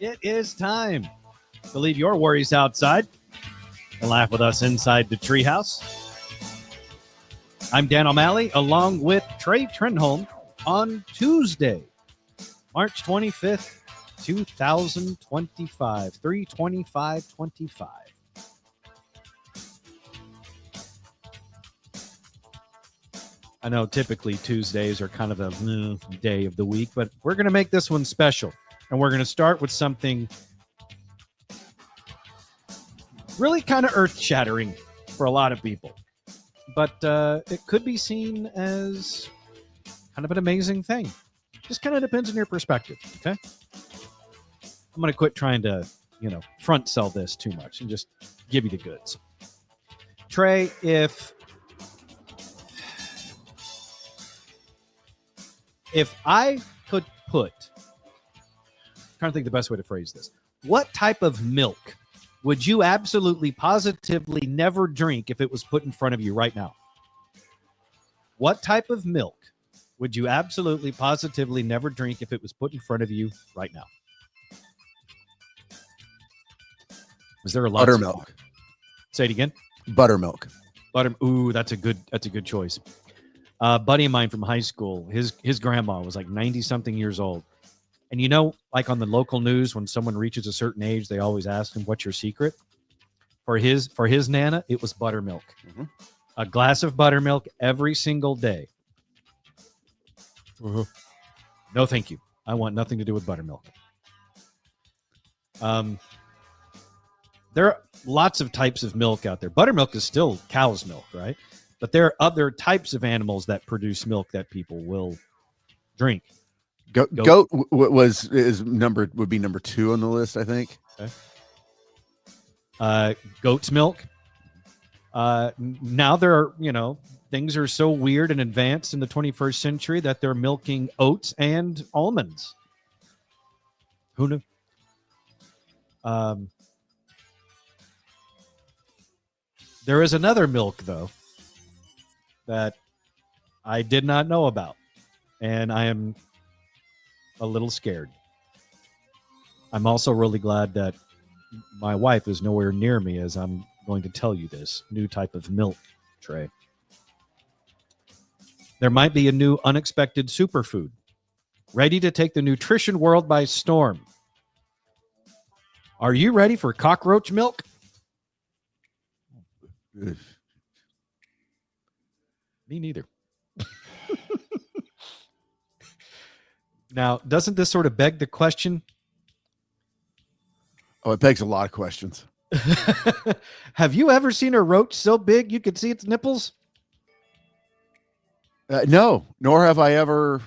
It is time to leave your worries outside and laugh with us inside the Treehouse. I'm Dan O'Malley, along with Trey Trenholm on Tuesday, March 25th, 2025, 3/25/25. I know typically Tuesdays are kind of the day of the week, but we're going to make this one special. And we're going to start with something really kind of earth-shattering for a lot of people. But it could be seen as kind of an amazing thing. Just kind of depends on your perspective, okay? I'm going to quit trying to, front sell this too much and just give you the goods. Trey, if I could put, I'm trying to think the best way to phrase this, what type of milk would you absolutely positively never drink if it was put in front of you right now? What type of milk would you absolutely positively never drink if it was put in front of you right now? Is there a lot? Buttermilk. Say it again. Buttermilk. Ooh, that's a good choice. A buddy of mine from high school, his grandma was like 90-something years old. And like on the local news, when someone reaches a certain age, they always ask him, what's your secret? For his Nana, it was buttermilk. Mm-hmm. A glass of buttermilk every single day. Mm-hmm. No, thank you. I want nothing to do with buttermilk. There are lots of types of milk out there. Buttermilk is still cow's milk, right? But there are other types of animals that produce milk that people will drink. Goat would be number 2 on the list, I think. Okay. Goat's milk. Now there are, things are so weird and advanced in the 21st century that they're milking oats and almonds. Who knew? There is another milk, though, that I did not know about, and I am a little scared. I'm also really glad that my wife is nowhere near me as I'm going to tell you this new type of milk, Trey. There might be a new unexpected superfood ready to take the nutrition world by storm. Are you ready for cockroach milk? Me neither. Now, doesn't this sort of beg the question? Oh, it begs a lot of questions. Have you ever seen a roach so big you could see its nipples? No, nor have I ever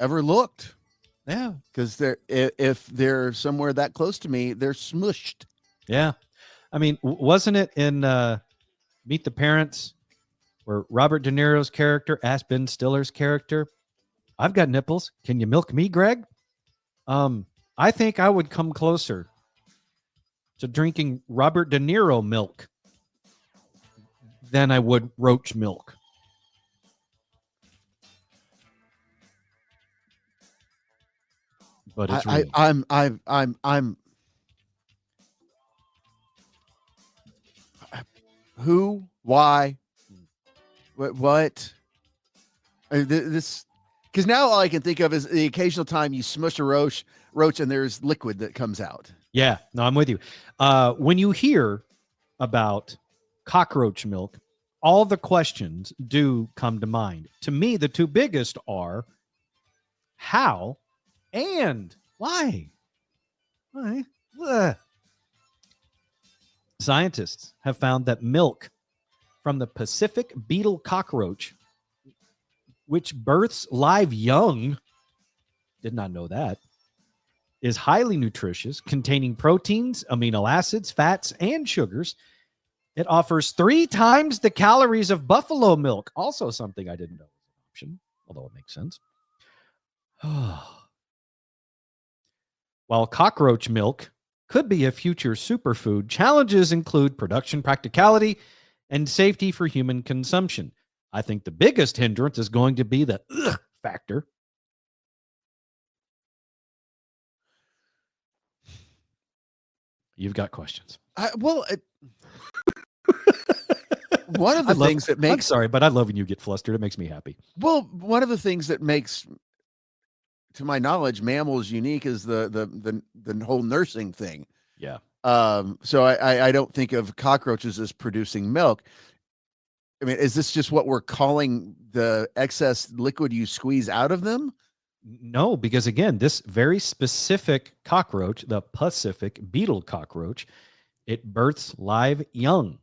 looked. Yeah, because if they're somewhere that close to me, they're smushed. Yeah, I mean, wasn't it in Meet the Parents where Robert De Niro's character asked Ben Stiller's character, "I've got nipples. Can you milk me, Greg?" I think I would come closer to drinking Robert De Niro milk than I would roach milk. But it's real. I'm who, why, what? This, because now all I can think of is the occasional time you smush a roach and there's liquid that comes out. Yeah, no, I'm with you. When you hear about cockroach milk, all the questions do come to mind. To me, the two biggest are how and why. Why? Ugh. Scientists have found that milk from the Pacific beetle cockroach, which births live young, did not know that, is highly nutritious, containing proteins, amino acids, fats, and sugars. It offers 3 times the calories of buffalo milk. Also something I didn't know was an option, although it makes sense. While cockroach milk could be a future superfood, challenges include production practicality and safety for human consumption. I think the biggest hindrance is going to be the factor. You've got questions. One of the things that makes, I'm sorry, but I love when you get flustered. It makes me happy. well, one of the things that makes, to my knowledge, mammals unique is the whole nursing thing. Yeah. So I don't think of cockroaches as producing milk. I mean, is this just what we're calling the excess liquid you squeeze out of them? No, because again, this very specific cockroach, the Pacific beetle cockroach, it births live young.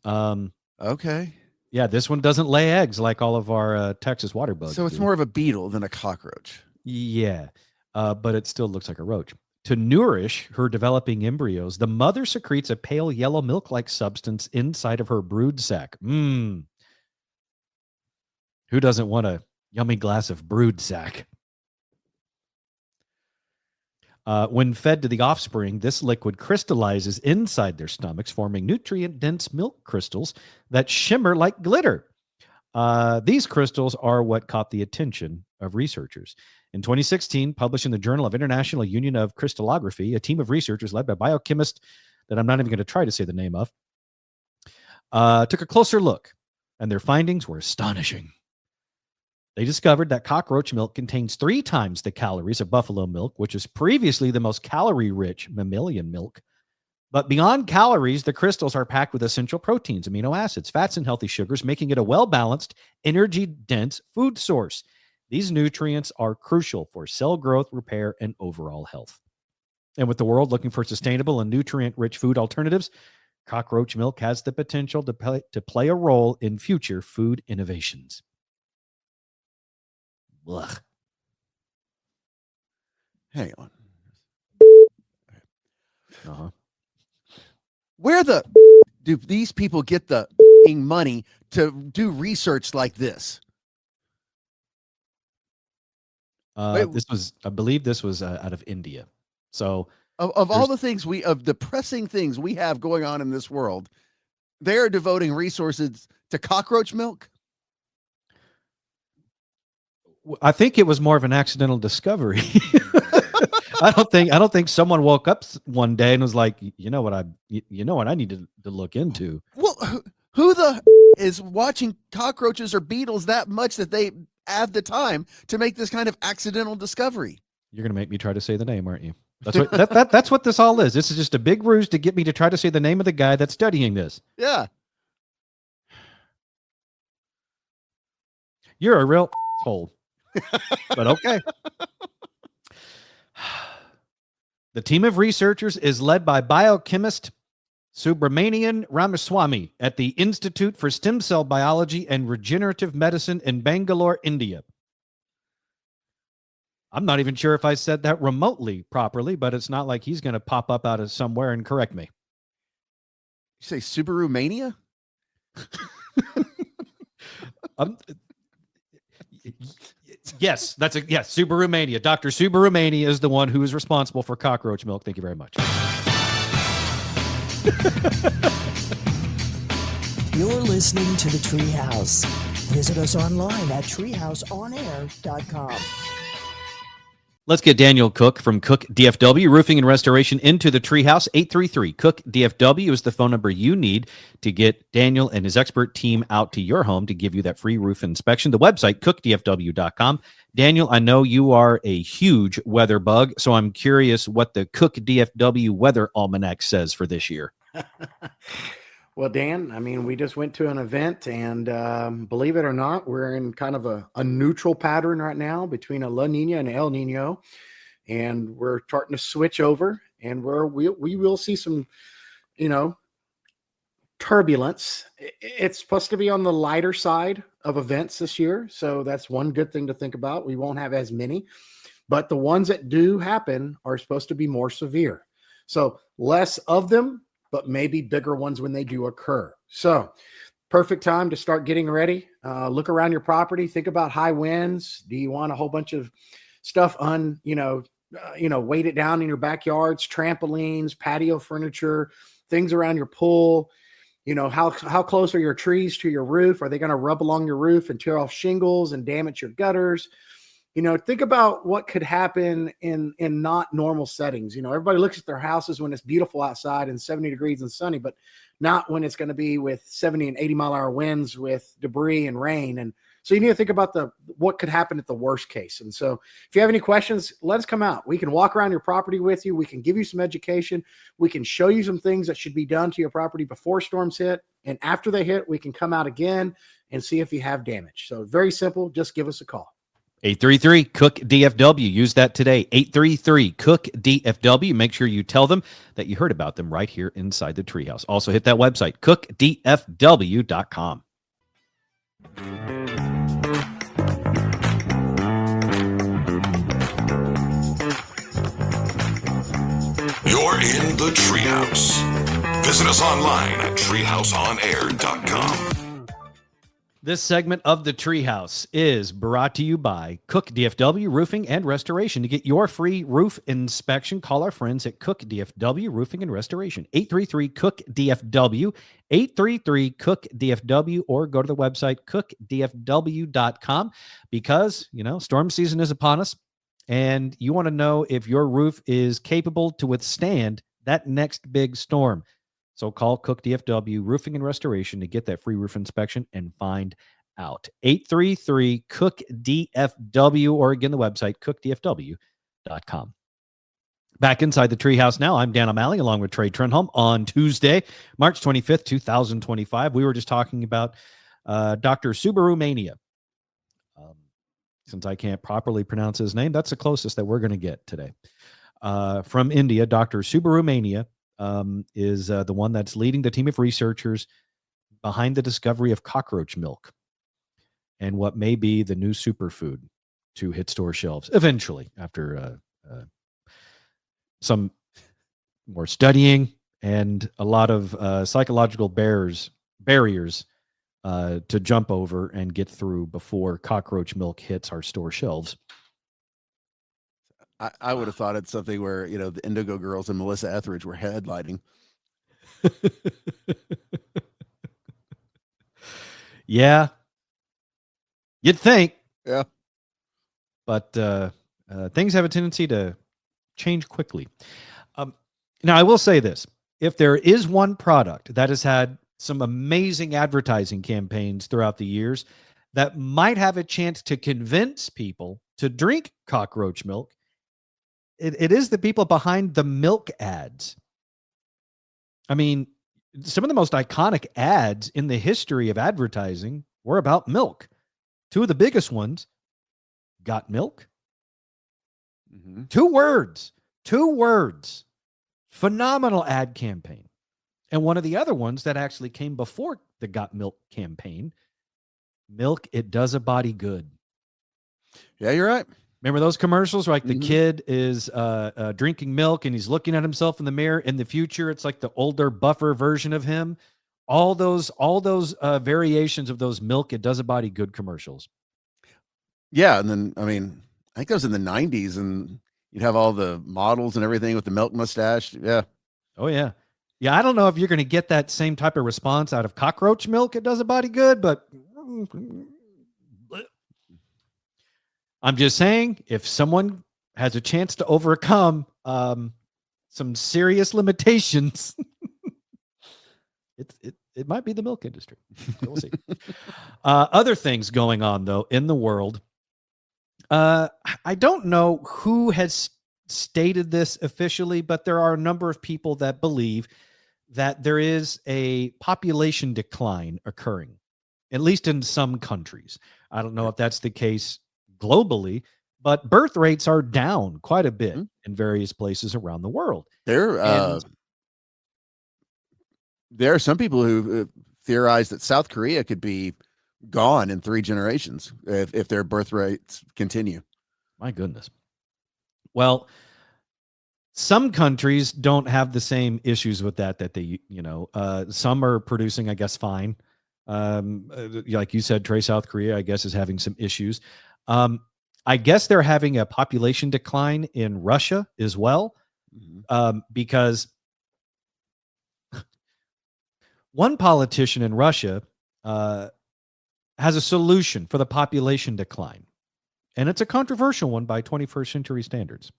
Okay. Yeah, this one doesn't lay eggs like all of our Texas water bugs. So it's do. more of a beetle than a cockroach. Yeah, but it still looks like a roach. To nourish her developing embryos, the mother secretes a pale yellow milk-like substance inside of her brood sac. Who doesn't want a yummy glass of brood sac? When fed to the offspring, this liquid crystallizes inside their stomachs, forming nutrient-dense milk crystals that shimmer like glitter. These crystals are what caught the attention of researchers. In 2016, published in the Journal of International Union of Crystallography, a team of researchers led by biochemist that I'm not even going to try to say the name of, took a closer look, and their findings were astonishing. They discovered that cockroach milk contains 3 times the calories of buffalo milk, which is previously the most calorie-rich mammalian milk. But beyond calories, the crystals are packed with essential proteins, amino acids, fats, and healthy sugars, making it a well-balanced, energy-dense food source. These nutrients are crucial for cell growth, repair, and overall health. And with the world looking for sustainable and nutrient-rich food alternatives, cockroach milk has the potential to play a role in future food innovations. Ugh. Hang on. Uh-huh. Where do these people get the money to do research like this? I believe this was out of India. So of all the things of the pressing things we have going on in this world, they're devoting resources to cockroach milk. I think it was more of an accidental discovery. I don't think someone woke up one day and was like, you know what I need to look into. Well, who is watching cockroaches or beetles that much that they have the time to make this kind of accidental discovery? You're going to make me try to say the name, aren't you? That's what that's what this all is. This is just a big ruse to get me to try to say the name of the guy that's studying this. Yeah. You're a real hole. But okay. The team of researchers is led by biochemist Subramanian Ramaswamy at the Institute for Stem Cell Biology and Regenerative Medicine in Bangalore, India. I'm not even sure if I said that remotely properly, but it's not like he's going to pop up out of somewhere and correct me. You say Subaru Mania? Yes, Subaru Mania. Dr. Subaru Mania is the one who is responsible for cockroach milk. Thank you very much. You're listening to the Treehouse. Visit us online at treehouseonair.com. Let's get Daniel Cook from Cook DFW Roofing and Restoration into the Treehouse. 833 Cook DFW is the phone number you need to get Daniel and his expert team out to your home to give you that free roof inspection. The website, cookdfw.com. Daniel, I know you are a huge weather bug, so I'm curious what the Cook DFW Weather Almanac says for this year. Well, Dan, I mean, we just went to an event, and believe it or not, we're in kind of a neutral pattern right now between a La Nina and El Nino, and we're starting to switch over, and we will see some, turbulence. It's supposed to be on the lighter side of events this year, so that's one good thing to think about. We won't have as many, but the ones that do happen are supposed to be more severe. So less of them, but maybe bigger ones when they do occur. So perfect time to start getting ready. Look around your property. Think about high winds. Do you want a whole bunch of stuff weight it down in your backyards, trampolines, patio furniture, things around your pool? How close are your trees to your roof? Are they going to rub along your roof and tear off shingles and damage your gutters? Think about what could happen in not normal settings. Everybody looks at their houses when it's beautiful outside and 70 degrees and sunny, but not when it's going to be with 70 and 80-mile-an-hour winds with debris and rain. And so you need to think about what could happen at the worst case. And so if you have any questions, let us come out. We can walk around your property with you. We can give you some education. We can show you some things that should be done to your property before storms hit. And after they hit, we can come out again and see if you have damage. So very simple. Just give us a call. 833-COOK-DFW. Use that today. 833-COOK-DFW. Make sure you tell them that you heard about them right here inside the Treehouse. Also hit that website, cookdfw.com. You're in the Treehouse. Visit us online at treehouseonair.com. This segment of the Treehouse is brought to you by Cook DFW Roofing and Restoration. To get your free roof inspection, call our friends at Cook DFW Roofing and Restoration. 833-COOK-DFW, 833-COOK-DFW, or go to the website cookdfw.com because, storm season is upon us and you want to know if your roof is capable to withstand that next big storm. So call Cook DFW Roofing and Restoration to get that free roof inspection and find out. 833-COOK-DFW, or again, the website, cookdfw.com. Back inside the Treehouse now, I'm Dan O'Malley along with Trey Trenholm on Tuesday, March 25th, 2025. We were just talking about Dr. Subaru Mania. Since I can't properly pronounce his name, that's the closest that we're going to get today. From India, Dr. Subaru Mania is the one that's leading the team of researchers behind the discovery of cockroach milk and what may be the new superfood to hit store shelves eventually after some more studying and a lot of psychological barriers to jump over and get through before cockroach milk hits our store shelves. I would have thought it's something where, the Indigo Girls and Melissa Etheridge were headlining. Yeah. You'd think. Yeah. But things have a tendency to change quickly. Now, I will say this. If there is one product that has had some amazing advertising campaigns throughout the years that might have a chance to convince people to drink cockroach milk, it is the people behind the milk ads. I mean, some of the most iconic ads in the history of advertising were about milk. Two of the biggest ones, got milk? Mm-hmm. Two words. Phenomenal ad campaign. And one of the other ones that actually came before the Got Milk campaign, milk, it does a body good. Yeah, you're right. Remember those commercials where like the kid is drinking milk and he's looking at himself in the mirror? In the future, it's like the older, buffer version of him. All those variations of those milk, it does a body good commercials. Yeah. And then, I think that was in the 90s and you'd have all the models and everything with the milk mustache. Yeah. Oh, yeah. Yeah, I don't know if you're going to get that same type of response out of cockroach milk. It does a body good, but I'm just saying, if someone has a chance to overcome some serious limitations, it might be the milk industry. We'll see. Other things going on, though, in the world. I don't know who has stated this officially, but there are a number of people that believe that there is a population decline occurring, at least in some countries. I don't know if that's the case globally, but birth rates are down quite a bit in various places around the world. There are some people who theorize that South Korea could be gone in 3 generations if their birth rates continue. My goodness. Well, some countries don't have the same issues with that they, some are producing, I guess, fine. Like you said, Trey, South Korea, I guess, is having some issues. I guess they're having a population decline in Russia as well, because one politician in Russia has a solution for the population decline. and it's a controversial one by 21st century standards.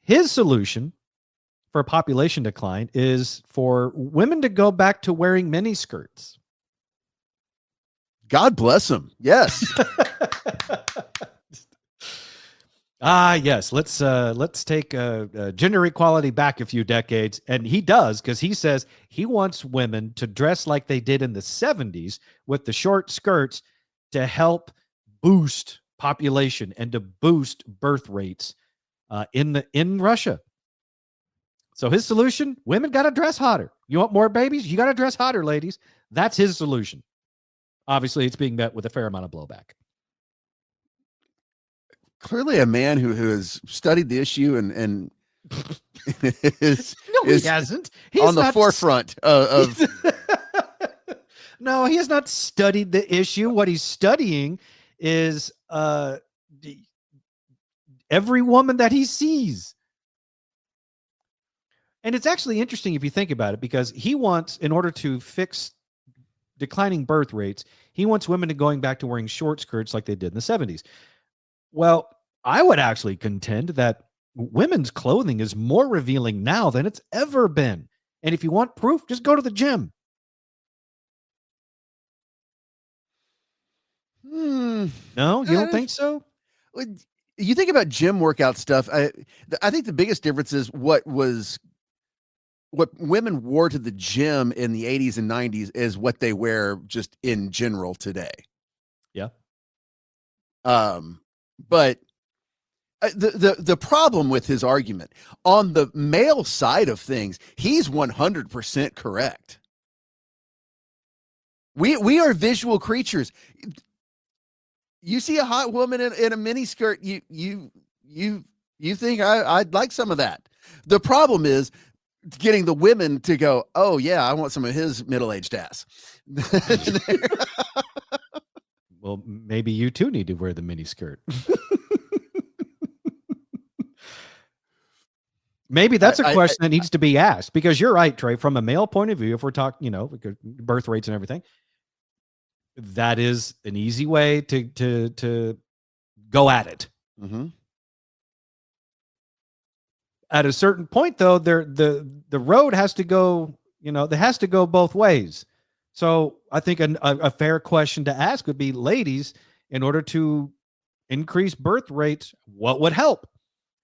His solution for population decline is for women to go back to wearing miniskirts. God bless him. Yes. Yes. Let's take gender equality back a few decades, and he does, because he says he wants women to dress like they did in the 70s with the short skirts to help boost population and to boost birth rates in Russia. So his solution: women got to dress hotter. You want more babies? You got to dress hotter, ladies. That's his solution. Obviously, it's being met with a fair amount of blowback. Clearly a man who has studied the issue and is, No, is he hasn't. He's on the not forefront of No, he has not studied the issue. What he's studying is every woman that he sees. And it's actually interesting if you think about it, because he wants, in order to fix declining birth rates, he wants women to going back to wearing short skirts like they did in the 70s. Well, I would actually contend that women's clothing is more revealing now than it's ever been. And if you want proof, just go to the gym. No, you don't think so? You think about gym workout stuff. I think the biggest difference is what women wore to the gym in the 80s and 90s is what they wear just in general today. Yeah. But the problem with his argument on the male side of things, he's 100% correct. We are visual creatures. You see a hot woman in a mini skirt, you think I'd like some of that. The problem is getting the women to go, oh yeah, I want some of his middle-aged ass. Well, maybe you too need to wear the mini skirt. Maybe that's a question that needs to be asked, because you're right, Trey. From a male point of view, if we're talking, birth rates and everything, that is an easy way to go at it. Mm-hmm. At a certain point, though, the road has to go. There has to go both ways. So I think a fair question to ask would be, ladies, in order to increase birth rates, what would help?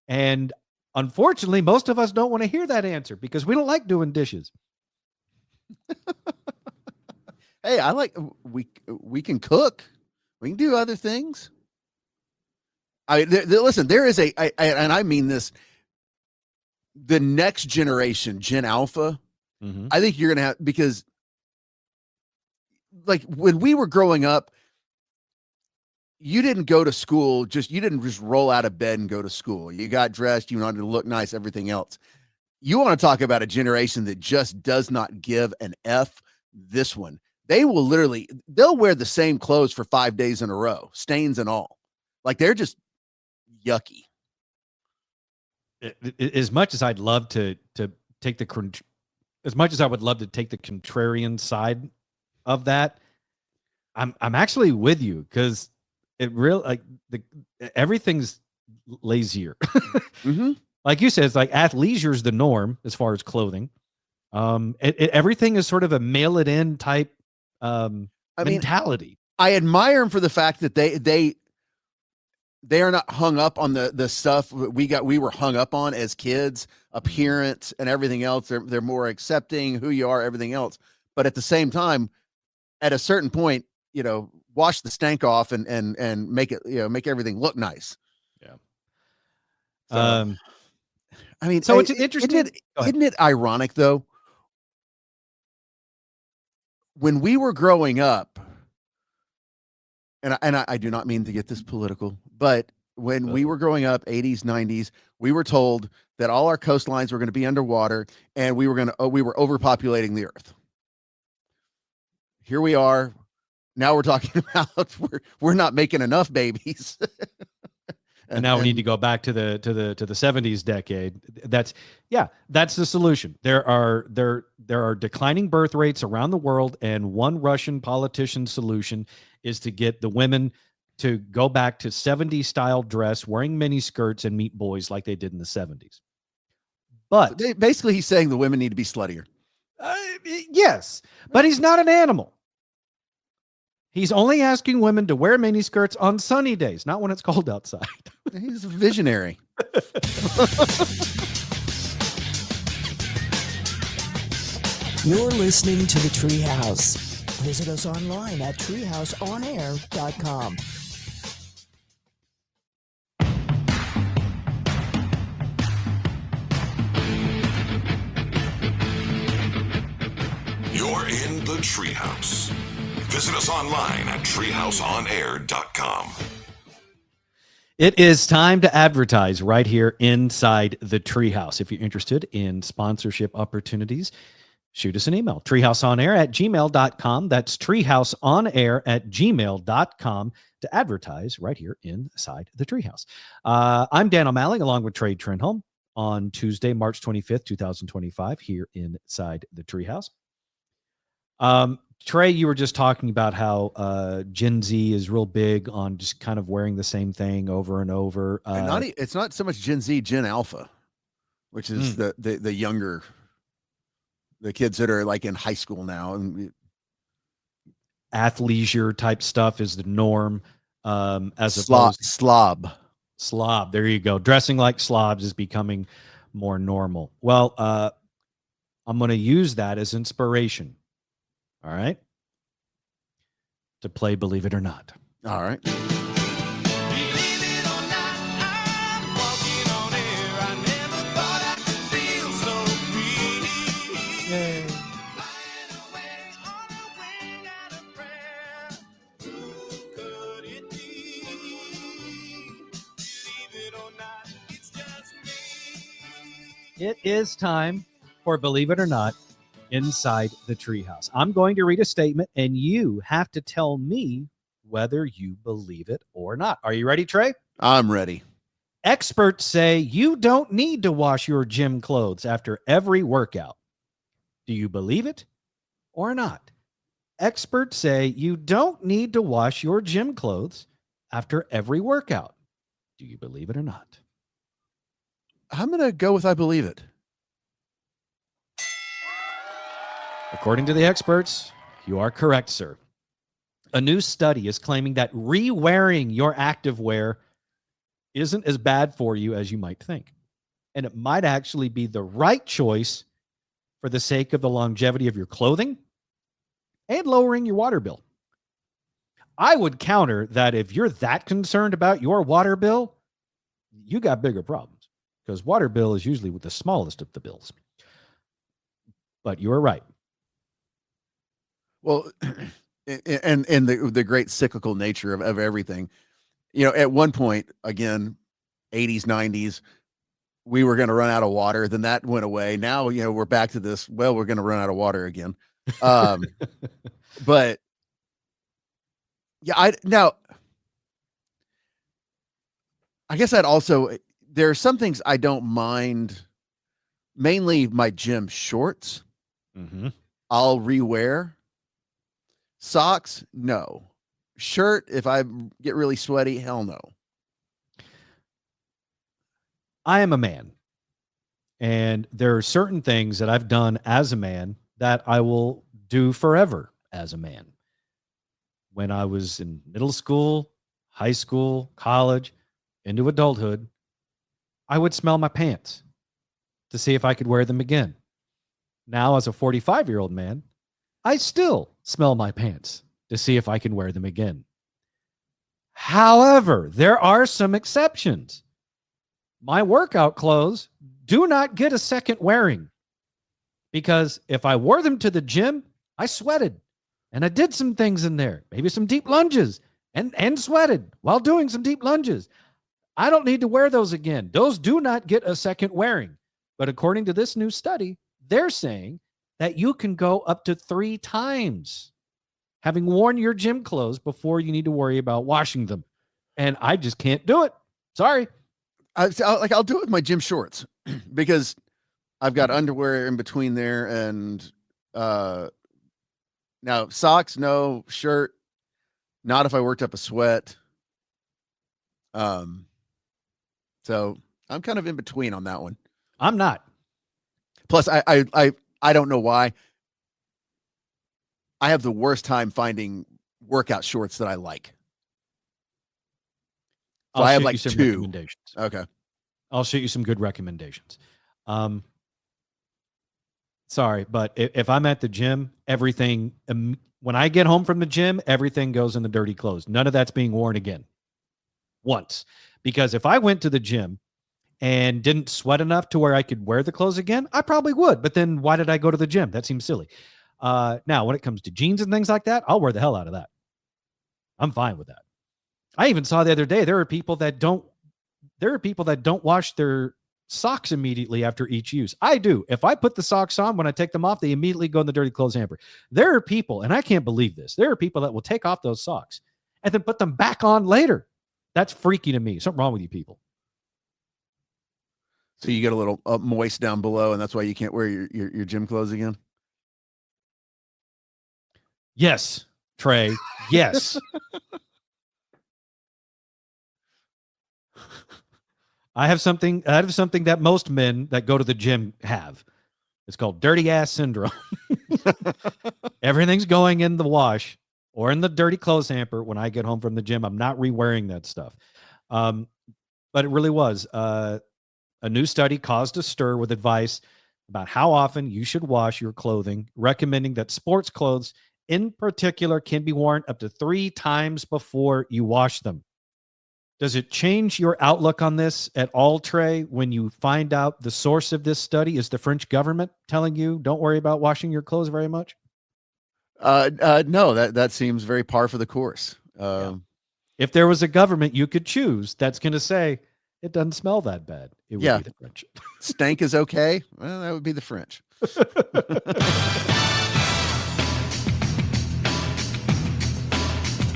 And unfortunately, most of us don't want to hear that answer because we don't like doing dishes. Hey, I like we can cook. We can do other things. Listen, there is and I mean this, the next generation, Gen Alpha, I think you're going to have, because like when we were growing up, you didn't go to school, you didn't just roll out of bed and go to school. You got dressed, you wanted to look nice, everything else. You want to talk about a generation that just does not give an F. This one, they'll wear the same clothes for 5 days in a row, stains and all. Like they're just yucky. As much as I'd love to take as much as I would love to take the contrarian side of that, I'm actually with you, because it really everything's lazier. Like you said, it's like athleisure is the norm as far as clothing. Everything is sort of a mail it in type mentality. I admire them for the fact that they are not hung up on the stuff we were hung up on as kids, appearance and everything else. They're more accepting who you are, everything else. But at the same time, at a certain point, wash the stank off and make it, make everything look nice. Yeah. So, I mean, so it's interesting. Isn't it ironic though? When we were growing up, and I do not mean to get this political, but when we were growing up, 80s, 90s, we were told that all our coastlines were going to be underwater and we were overpopulating the earth. Here we are. Now we're talking about we're not making enough babies. And now we need to go back to the 70s decade. That's the solution. There are declining birth rates around the world, and one Russian politician's solution is to get the women to go back to 70s style dress, wearing mini skirts and meet boys like they did in the 70s. But Basically, he's saying the women need to be sluttier. yes, but he's not an animal. He's only asking women to wear mini skirts on sunny days, not when it's cold outside. He's a visionary. You're listening to the Treehouse. Visit us online at treehouseonair.com. You're in the Treehouse. Visit us online at treehouseonair.com. It is time to advertise right here inside the Treehouse. If you're interested in sponsorship opportunities, shoot us an email, treehouseonair@gmail.com. That's treehouseonair@gmail.com to advertise right here inside the Treehouse. I'm Dan O'Malley along with Trey Trenholm on Tuesday, March 25th, 2025 here inside the Treehouse. Trey, you were just talking about how Gen Z is real big on just kind of wearing the same thing over and over. It's not so much Gen Z, Gen Alpha, which is the younger, the kids that are like in high school now. And athleisure type stuff is the norm. As slob. There you go. Dressing like slobs is becoming more normal. Well, I'm going to use that as inspiration. All right. To play Believe It or Not. All right. It is time for Believe It or Not inside the Treehouse. I'm going to read a statement and you have to tell me whether you believe it or not. Are you ready, Trey? I'm ready. Experts say you don't need to wash your gym clothes after every workout. Do you believe it or not? Experts say you don't need to wash your gym clothes after every workout. Do you believe it or not? I'm going to go with I believe it. According to the experts, you are correct, sir. A new study is claiming that re-wearing your activewear isn't as bad for you as you might think. And it might actually be the right choice for the sake of the longevity of your clothing and lowering your water bill. I would counter that if you're that concerned about your water bill, you got bigger problems because water bill is usually the smallest of the bills. But you are right. Well, and the great cyclical nature of everything, at one point, again, 80s, 90s, we were going to run out of water. Then that went away. Now, we're back to this. Well, we're going to run out of water again. But yeah, I guess there are some things I don't mind, mainly my gym shorts. Mm-hmm. I'll rewear. Socks, no. Shirt, if I get really sweaty, hell no. I am a man, and there are certain things that I've done as a man that I will do forever as a man. When I was in middle school, high school, college, into adulthood, I would smell my pants to see if I could wear them again. Now, as a 45-year-old man, I still smell my pants to see if I can wear them again. However, there are some exceptions. My workout clothes do not get a second wearing because if I wore them to the gym, I sweated and I did some things in there, maybe some deep lunges and sweated while doing some deep lunges. I don't need to wear those again. Those do not get a second wearing. But according to this new study, they're saying that you can go up to 3 times having worn your gym clothes before you need to worry about washing them. And I just can't do it. Sorry. I'll do it with my gym shorts because I've got underwear in between there. And now socks, no. Shirt, not if I worked up a sweat. So I'm kind of in between on that one. I'm not. Plus, I don't know why. I have the worst time finding workout shorts that I like. So I'll I have shoot like you some 2. recommendations. Okay. I'll shoot you some good recommendations. Sorry, but if I'm at the gym, everything, when I get home from the gym, everything goes in the dirty clothes. None of that's being worn again. Once. Because if I went to the gym and didn't sweat enough to where I could wear the clothes again, I probably would. But then why did I go to the gym? That seems silly. Now, when it comes to jeans and things like that, I'll wear the hell out of that. I'm fine with that. I even saw the other day, there are people that don't wash their socks immediately after each use. I do. If I put the socks on, when I take them off, they immediately go in the dirty clothes hamper. There are people, and I can't believe this, there are people that will take off those socks and then put them back on later. That's freaky to me. Something wrong with you people. So you get a little moist down below, and that's why you can't wear your gym clothes again? Yes, Trey. Yes. I have something that most men that go to the gym have. It's called dirty ass syndrome. Everything's going in the wash or in the dirty clothes hamper when I get home from the gym. I'm not re-wearing that stuff. But it really was. A new study caused a stir with advice about how often you should wash your clothing, recommending that sports clothes in particular can be worn up to 3 times before you wash them. Does it change your outlook on this at all, Trey, when you find out the source of this study is the French government telling you don't worry about washing your clothes very much? No, that seems very par for the course. Yeah. If there was a government you could choose that's going to say it doesn't smell that bad, it would be the French. Stank is okay. Well, that would be the French.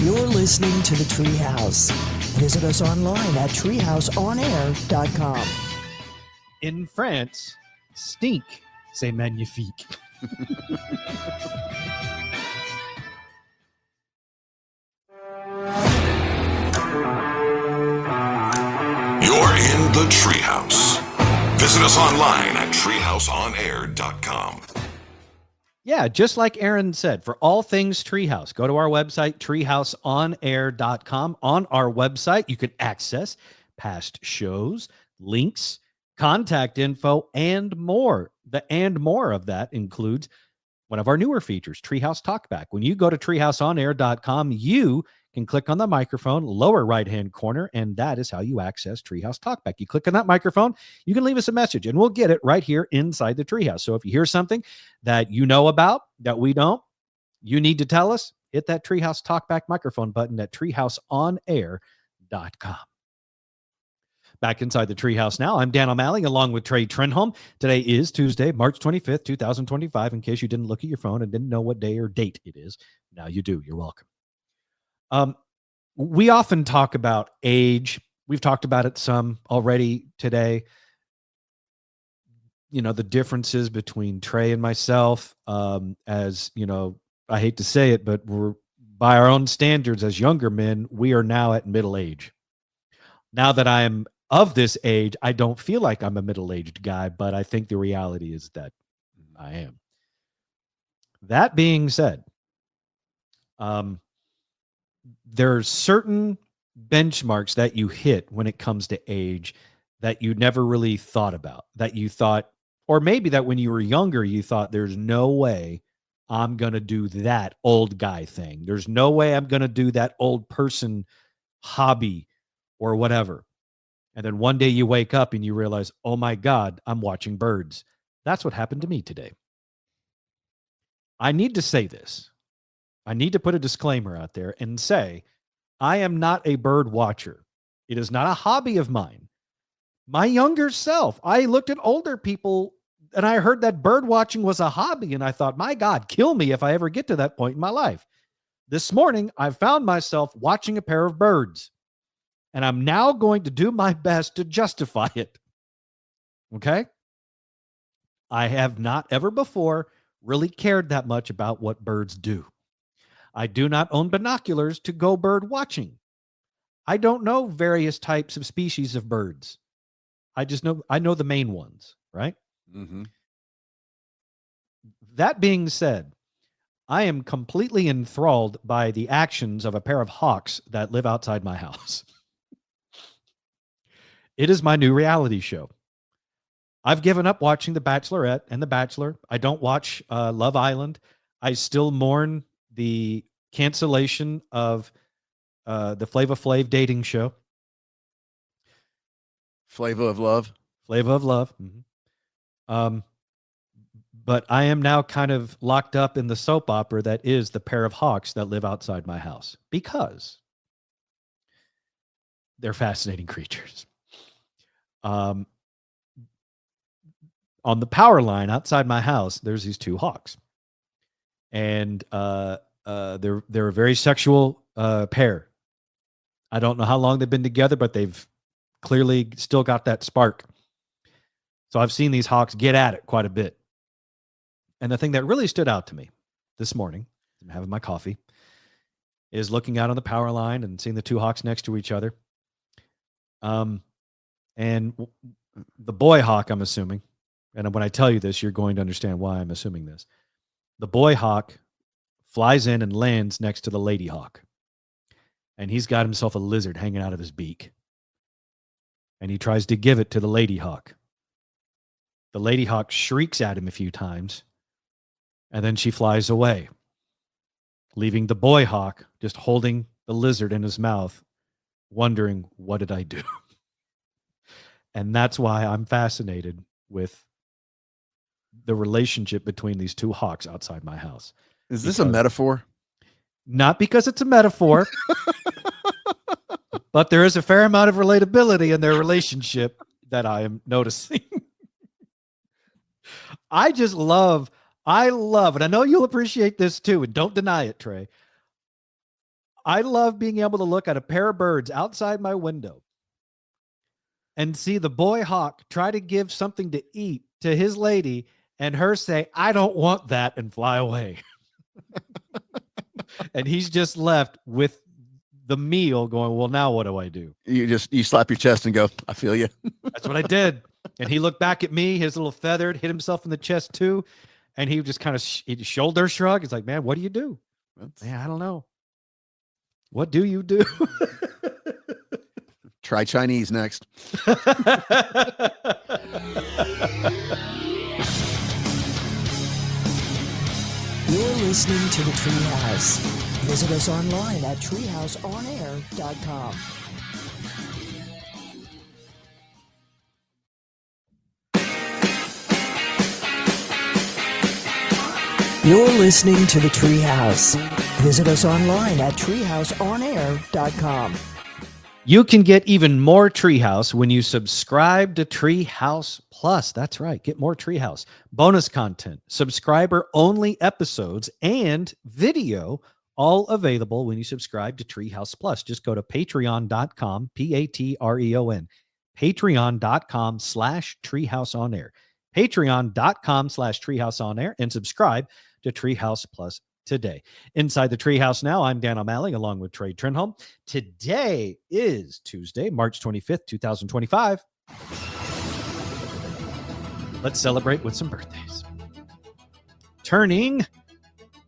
You're listening to the Treehouse. Visit us online at treehouseonair.com. In France, stink, c'est magnifique. You're in the Treehouse. Visit us online at treehouseonair.com. Yeah, just like Aaron said, for all things Treehouse, go to our website, treehouseonair.com. On our website, you can access past shows, links, contact info, and more. The and more of that includes one of our newer features, Treehouse Talkback. When you go to treehouseonair.com, you can click on the microphone, lower right-hand corner, and that is how you access Treehouse Talkback. You click on that microphone, you can leave us a message, and we'll get it right here inside the Treehouse. So if you hear something that you know about that we don't, you need to tell us, hit that Treehouse Talkback microphone button at treehouseonair.com. Back inside the Treehouse now, I'm Dan O'Malley along with Trey Trenholm. Today is Tuesday, March 25th, 2025, in case you didn't look at your phone and didn't know what day or date it is. Now you do. You're welcome. We often talk about age. We've talked about it some already today. You know, the differences between Trey and myself, as, you know, I hate to say it, but we're, by our own standards as younger men, we are now at middle age. Now that I am of this age, I don't feel like I'm a middle-aged guy, but I think the reality is that I am. That being said, there are certain benchmarks that you hit when it comes to age that you never really thought about, that you thought, or maybe that when you were younger, you thought there's no way I'm going to do that old guy thing. There's no way I'm going to do that old person hobby or whatever. And then one day you wake up and you realize, oh my God, I'm watching birds. That's what happened to me today. I need to say this. I need to put a disclaimer out there and say, I am not a bird watcher. It is not a hobby of mine. My younger self, I looked at older people and I heard that bird watching was a hobby. And I thought, my God, kill me if I ever get to that point in my life. This morning, I found myself watching a pair of birds. And I'm now going to do my best to justify it. Okay? I have not ever before really cared that much about what birds do. I do not own binoculars to go bird watching. I don't know various types of species of birds. I know the main ones, right? Mm-hmm. That being said, I am completely enthralled by the actions of a pair of hawks that live outside my house. It is my new reality show. I've given up watching The Bachelorette and The Bachelor. I don't watch Love Island. I still mourn the cancellation of the Flava Flav dating show. Flavor of Love. Flava of Love. Mm-hmm. But I am now kind of locked up in the soap opera that is the pair of hawks that live outside my house because they're fascinating creatures. On the power line outside my house, there's these two hawks, and they're a very sexual pair. I don't know how long they've been together, but they've clearly still got that spark. So I've seen these hawks get at it quite a bit. And the thing that really stood out to me this morning, I'm having my coffee, is looking out on the power line and seeing the two hawks next to each other. And the boy hawk, I'm assuming, and when I tell you this, you're going to understand why I'm assuming this. The boy hawk flies in and lands next to the lady hawk. And he's got himself a lizard hanging out of his beak. And he tries to give it to the lady hawk. The lady hawk shrieks at him a few times. And then she flies away, leaving the boy hawk just holding the lizard in his mouth, wondering, what did I do? And that's why I'm fascinated with the relationship between these two hawks outside my house. Is this a metaphor? Not because it's a metaphor, but there is a fair amount of relatability in their relationship that I am noticing. I love, and I know you'll appreciate this too, and don't deny it, Trey. I love being able to look at a pair of birds outside my window and see the boy hawk try to give something to eat to his lady and her say, I don't want that, and fly away. And he's just left with the meal going, well, now what do I do? You slap your chest and go, I feel you. That's what I did. And he looked back at me, his little feathered, hit himself in the chest too. And he just kind of shoulder shrug. He's like, man, what do you do? Man, I don't know. What do you do? Try Chinese next. You're listening to the Treehouse. Visit us online at treehouseonair.com. You're listening to the Treehouse. Visit us online at treehouseonair.com. You can get even more Treehouse when you subscribe to Treehouse Plus. That's right. Get more Treehouse. Bonus content, subscriber-only episodes, and video, all available when you subscribe to Treehouse Plus. Just go to patreon.com, Patreon, patreon.com/treehouseonair, patreon.com/treehouseonair, and subscribe to Treehouse Plus today. Inside the Treehouse now, I'm Dan O'Malley along with Trey Trenholm. Today is Tuesday, March 25th, 2025. Let's celebrate with some birthdays. Turning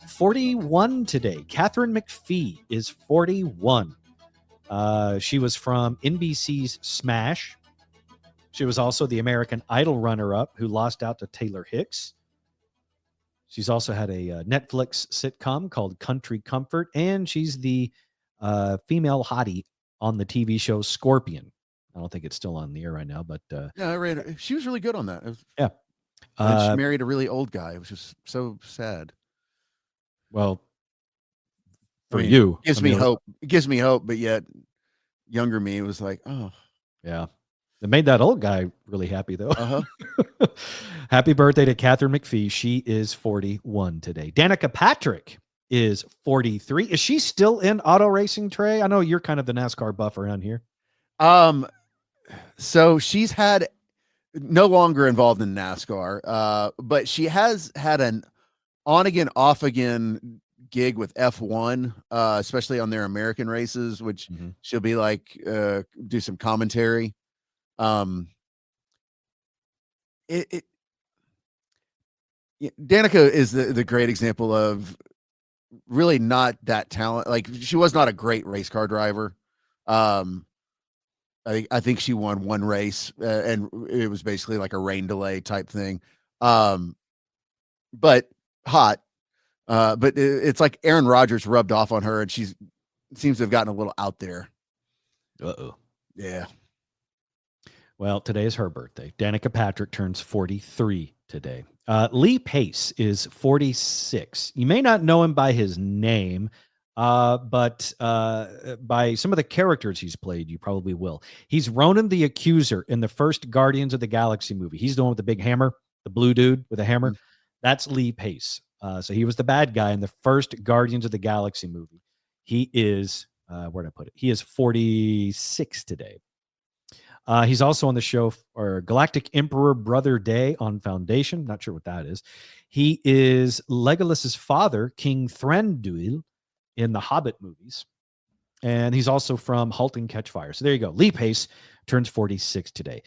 41 today, Catherine McPhee is 41. She was from NBC's Smash. She was also the American Idol runner-up who lost out to Taylor Hicks. She's also had a Netflix sitcom called Country Comfort, and she's the female hottie on the TV show Scorpion. I don't think it's still on the air right now, but yeah, I read it. She was really good on that. Yeah, she married a really old guy. It was just so sad. Well, for you, gives me hope. It gives me hope, but yet younger me was like, oh, yeah. It made that old guy really happy, though. Uh-huh. Happy birthday to Catherine McPhee. She is 41 today. Danica Patrick is 43. Is she still in auto racing, Trey? I know you're kind of the NASCAR buff around here. So she's had no longer involved in NASCAR, but she has had an on again, off again gig with F1, especially on their American races, which she'll be like do some commentary. Danica is the great example of really not that talent. Like, she was not a great race car driver. I think she won one race, and it was basically like a rain delay type thing. But hot. But it's like Aaron Rodgers rubbed off on her, and she seems to have gotten a little out there. Uh-oh. Yeah. Well, today is her birthday. Danica Patrick turns 43 today. Lee Pace is 46. You may not know him by his name, but by some of the characters he's played, you probably will. He's Ronan the Accuser in the first Guardians of the Galaxy movie. He's the one with the big hammer, the blue dude with a hammer. That's Lee Pace. So he was the bad guy in the first Guardians of the Galaxy movie. He is, where'd I put it? He is 46 today. He's also on the show or Galactic Emperor Brother Day on Foundation. Not sure what that is. He is Legolas's father, King Thranduil, in the Hobbit movies. And he's also from *Halt and Catch Fire*. So there you go. Lee Pace turns 46 today.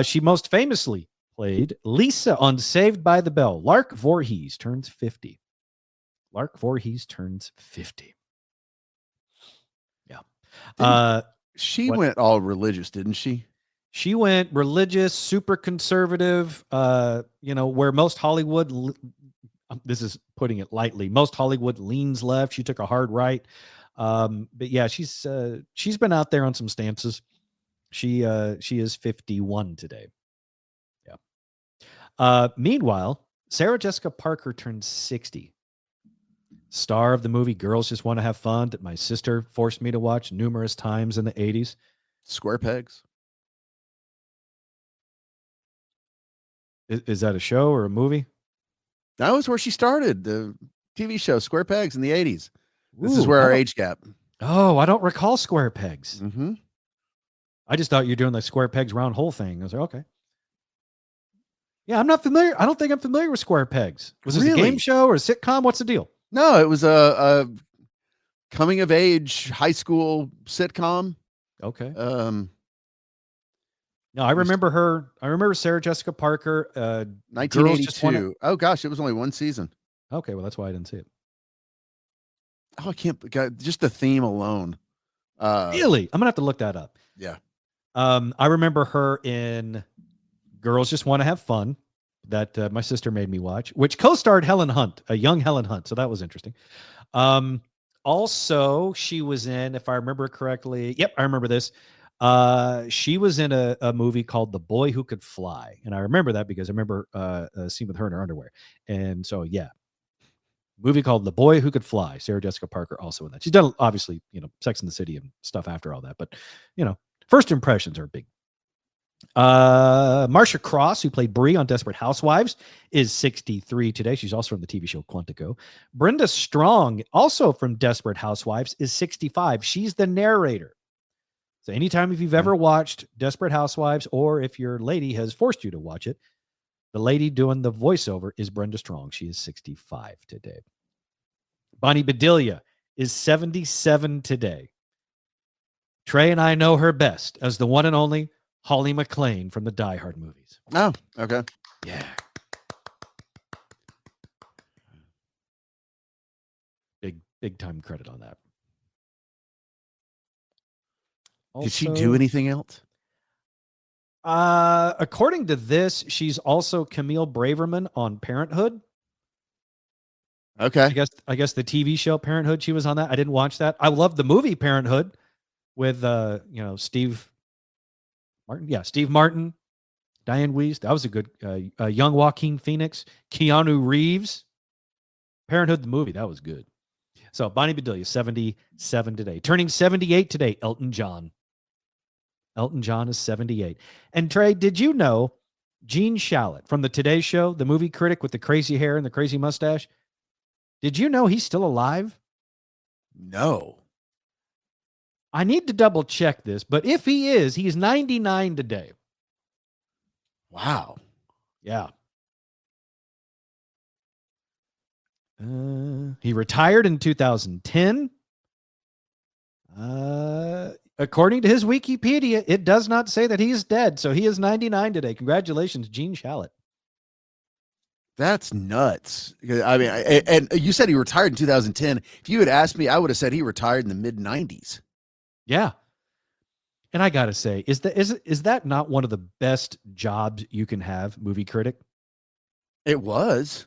She most famously played Lisa on Saved by the Bell. Lark Voorhees turns 50. Lark Voorhees turns 50. Yeah. She went all religious, didn't she? She went religious, super conservative, where most Hollywood, this is putting it lightly, most Hollywood leans left. She took a hard right. But yeah, she's been out there on some stances. She is 51 today. Yeah. Meanwhile, Sarah Jessica Parker turned 60. Star of the movie Girls Just Want to Have Fun that my sister forced me to watch numerous times in the 80s. Square Pegs. Is that a show or a movie? That was where she started, the TV show Square Pegs in the 80s. This is where our age gap. Oh, I don't recall Square Pegs. Mm-hmm. I just thought you were doing the Square Pegs round hole thing. I was like, okay. Yeah, I'm not familiar. I don't think I'm familiar with Square Pegs. Was this a game show or a sitcom? What's the deal? No, it was a coming of age high school sitcom. Okay. No, I remember her. I remember Sarah Jessica Parker. 1982. Oh gosh, it was only one season. Okay, well that's why I didn't see it. Oh, I can't. God, just the theme alone. Really, I'm gonna have to look that up. Yeah. I remember her in Girls Just Want to Have Fun, that my sister made me watch, which co-starred Helen Hunt, a young Helen Hunt. So that was interesting. Also, she was in, if I remember correctly, yep, I remember this. She was in a movie called The Boy Who Could Fly. And I remember that because I remember a scene with her in her underwear. And so, yeah, movie called The Boy Who Could Fly. Sarah Jessica Parker also in that. She's done, obviously, Sex and the City and stuff after all that. But, first impressions are big. Marcia Cross, who played Bree on Desperate Housewives, is 63 today. She's also from the TV show Quantico. Brenda Strong, also from Desperate Housewives, is 65. She's the narrator. So anytime if you've ever watched Desperate Housewives, or if your lady has forced you to watch it, the lady doing the voiceover is Brenda Strong. She is 65 today. Bonnie Bedelia is 77 today. Trey and I know her best as the one and only Holly McClane from the Die Hard movies. Oh, okay. Yeah. Big time credit on that. Did she do anything else? According to this, she's also Camille Braverman on Parenthood. Okay. I guess the TV show Parenthood, she was on that. I didn't watch that. I love the movie Parenthood with Steve Martin. Yeah, Steve Martin, Diane Weiss. That was a good young Joaquin Phoenix, Keanu Reeves. Parenthood the movie, that was good. So Bonnie Bedelia, 77 today. Turning 78 today, Elton John. Elton John is 78. And Trey, did you know Gene Shalit from the Today Show, the movie critic with the crazy hair and the crazy mustache? Did you know he's still alive? No. I need to double check this, but if he is, he's 99 today. Wow. Yeah. He retired in 2010. According to his Wikipedia, it does not say that he's dead. So he is 99 today. Congratulations, Gene Shalit. That's nuts. I mean, and you said he retired in 2010. If you had asked me, I would have said he retired in the mid 90s. Yeah. And I got to say, is that not one of the best jobs you can have, movie critic? It was.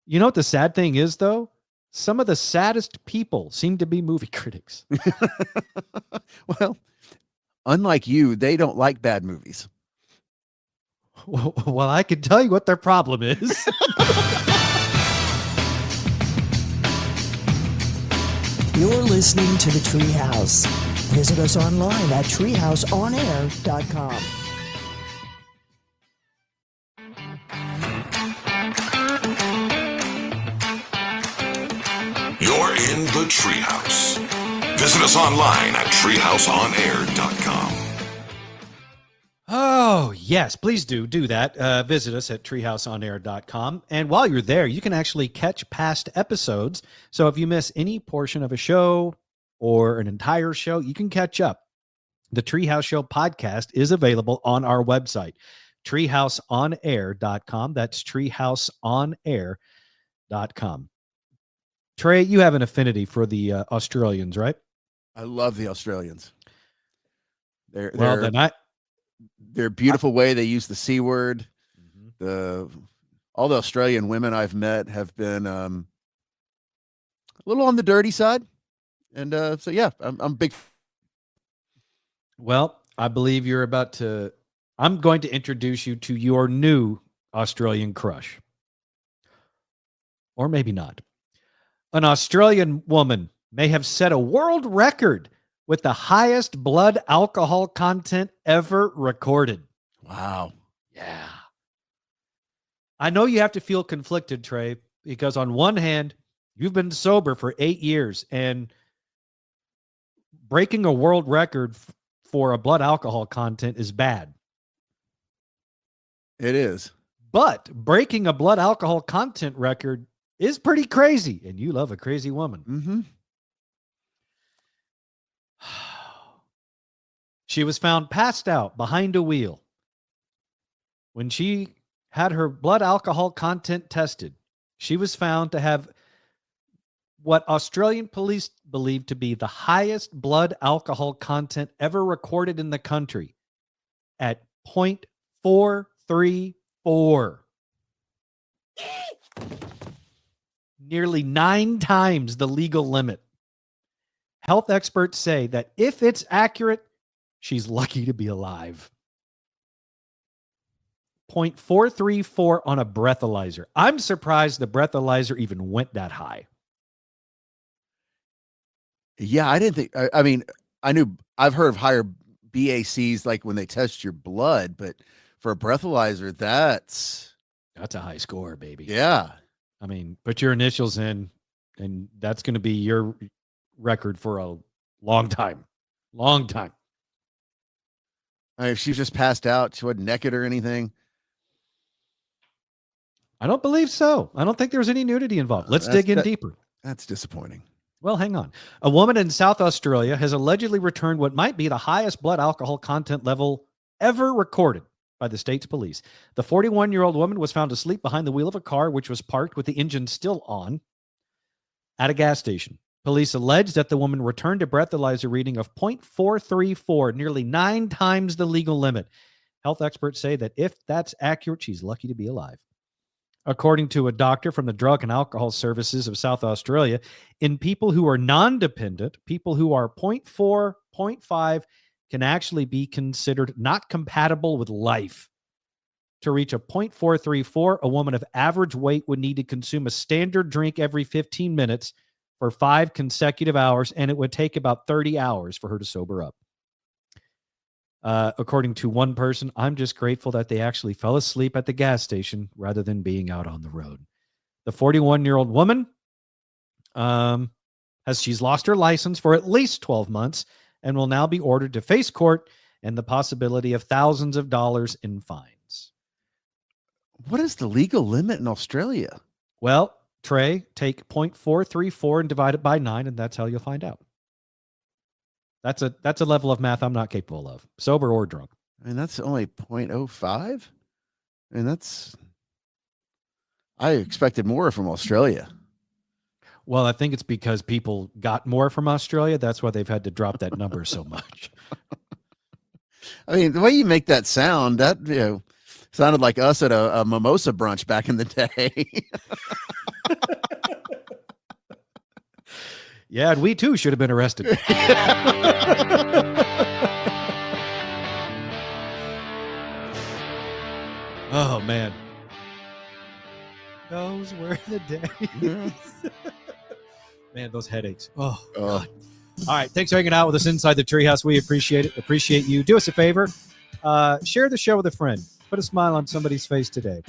You know what the sad thing is, though? Some of the saddest people seem to be movie critics. Well, unlike you, they don't like bad movies. Well, I can tell you what their problem is. You're listening to the Treehouse. Visit us online at treehouseonair.com. You're in the Treehouse. Visit us online at treehouseonair.com. Oh, yes, please do that. Visit us at treehouseonair.com. And while you're there, you can actually catch past episodes. So if you miss any portion of a show or an entire show, you can catch up. The Treehouse Show podcast is available on our website, treehouseonair.com. That's treehouseonair.com. Trey, you have an affinity for the Australians, right? I love the Australians. They're beautiful way they use the C word. All the Australian women I've met have been a little on the dirty side. And so, yeah, I'm big. Well, I believe I'm going to introduce you to your new Australian crush. Or maybe not. An Australian woman may have set a world record with the highest blood alcohol content ever recorded. Wow. Yeah. I know you have to feel conflicted, Trey, because on one hand, you've been sober for 8 years, and breaking a world record for a blood alcohol content is bad. It is. But breaking a blood alcohol content record is pretty crazy, and you love a crazy woman. Mm-hmm. She was found passed out behind a wheel when she had her blood alcohol content tested. She was found to have what Australian police believe to be the highest blood alcohol content ever recorded in the country at 0.434. Nearly 9 times the legal limit. Health experts say that if it's accurate, she's lucky to be alive. 0.434 on a breathalyzer. I'm surprised the breathalyzer even went that high. Yeah, I didn't think. I mean, I've heard of higher BACs like when they test your blood, but for a breathalyzer, that's a high score, baby. Yeah. I mean, put your initials in, and that's going to be your record for a long time. Long time. I mean, if she just passed out, she wasn't naked or anything. I don't believe so. I don't think there was any nudity involved. Let's dig in deeper. That's disappointing. Well, hang on. A woman in South Australia has allegedly returned what might be the highest blood alcohol content level ever recorded by the state's police. The 41-year-old woman was found asleep behind the wheel of a car, which was parked with the engine still on at a gas station. Police alleged that the woman returned a breathalyzer reading of 0.434, nearly 9 times the legal limit. Health experts say that if that's accurate, she's lucky to be alive. According to a doctor from the Drug and Alcohol Services of South Australia, in people who are non-dependent, people who are 0.4, 0.5 can actually be considered not compatible with life. To reach a 0.434, a woman of average weight would need to consume a standard drink every 15 minutes for 5 consecutive hours, and it would take about 30 hours for her to sober up. According to one person, I'm just grateful that they actually fell asleep at the gas station rather than being out on the road. The 41-year-old woman, she's lost her license for at least 12 months and will now be ordered to face court and the possibility of thousands of dollars in fines. What is the legal limit in Australia? Well, Trey, take 0.434 and divide it by 9, and that's how you'll find out. That's a level of math I'm not capable of, sober or drunk. I mean, that's only 0.05. I mean, I expected more from Australia. Well, I think it's because people got more from Australia. That's why they've had to drop that number so much. I mean, the way you make that sound, that sounded like us at a mimosa brunch back in the day. Yeah, and we too should have been arrested. Oh man, those were the days. Man, those headaches. Oh God. All right, thanks for hanging out with us inside the Treehouse. We appreciate it. Appreciate you. Do us a favor. Share the show with a friend. Put a smile on somebody's face today.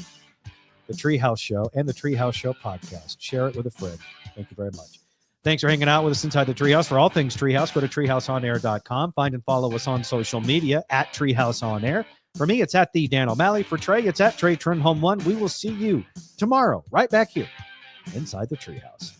The Treehouse Show and the Treehouse Show podcast. Share it with a friend. Thank you very much. Thanks for hanging out with us inside the Treehouse. For all things Treehouse, go to treehouseonair.com. Find and follow us on social media at Treehouse On Air. For me, it's at the Dan O'Malley. For Trey, it's at Trey Trenholm 1. We will see you tomorrow right back here inside the Treehouse.